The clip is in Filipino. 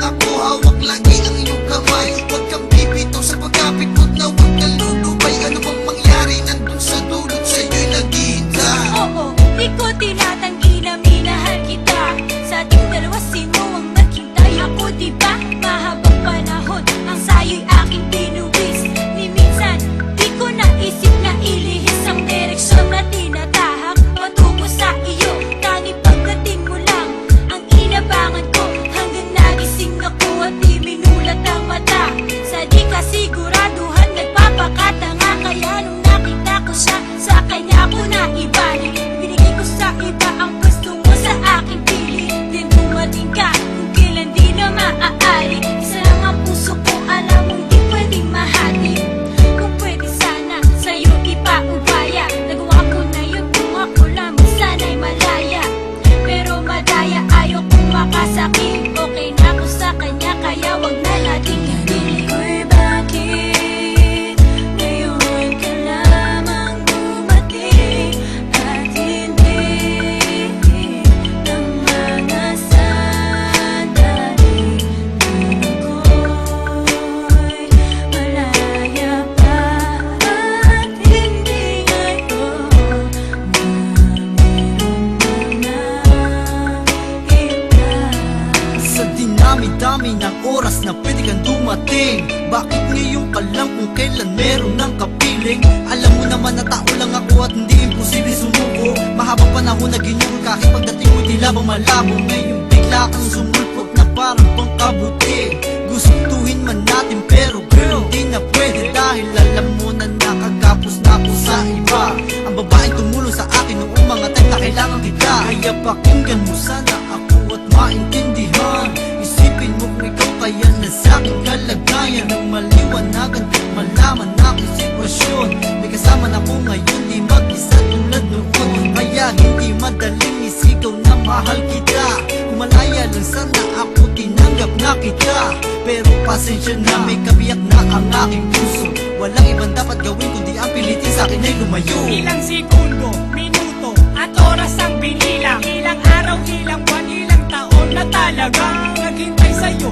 ako, hawak lagi ang iyong kamay. Huwag kang bibitaw sa pagkapikot na huwag kang lulubay. Ano bang mangyari nandun sa dulot, sa'yo'y naghihintay. Oo, di ko tinatanggi na minahal kita. Sa ating dalawa sino ang naghintay? Ako diba, mahabang panahon ang sa'yo'y aking binuwis. Ni minsan, di ko naisip na ilihis ang direksyon na tinatahak patungo sa iyo. Tanging pagdating mo lang ang inabangan ko, hanggang nagising ako at di minulat ang mata. Sa di kasiguraduhan nagpapakatanga, kaya nung nakita ko siya, sa kanya ako naibalik. Binigay ko sa iba ang gusto mo sa aking pili. Then dumating ka kung kailan di na maaari. Isa lang ang puso ko, alam mo di pwedeng mahati. Kung pwede sana sa'yo ipaubaya, nagawa ko na yun kung ako lamang sana'y malaya. Pero madaya, ayaw kong makasakit. Okay na ako sa kanya, kaya wag na nating ipilit. Ko'y bakit ngayon ka lamang dumating at hindi ng mga sandali na ako'y malaya pa at hindi ngayon na mayroong mga iba. Sa dinami-dami ng oras na pwede kang dumating, bakit ngayon ka lang kung kailan meron ng kapiling? Alam mo naman na tao lang ako at hindi imposible sumuko. Mahabang panahon na ginugol kahit pagdating mo di labang malabo. Ngayon bigla kang sumulpot na parang pangkabuti. Gustuhin man natin pero girl, di na pwede. Dahil alam mo na nakagapos na ako sa iba. Ang babaeng tumulong sa akin noong mga time na kailangan kita. Kaya pakinggan mo sana ako at maintindihan. Isipin mo kung ikaw kaya na sa'king kalagayan. Nang maliwanagan at malaman na aking sitwasyon. May kasama na ko ngayon, di mag-isa tulad noon. Kaya hindi madaling isigaw na mahal kita. Kung malaya lang sana ako, tinanggap na kita. Pero pasensya na, may kabiyak na ang aking puso. Walang ibang dapat gawin kundi ang pilitin sa'kin ay lumayo. Ilang segundo, minuto at oras ang binilang. Ilang araw, ilang buwan, ilang taon na talagang naghintay sa'yo.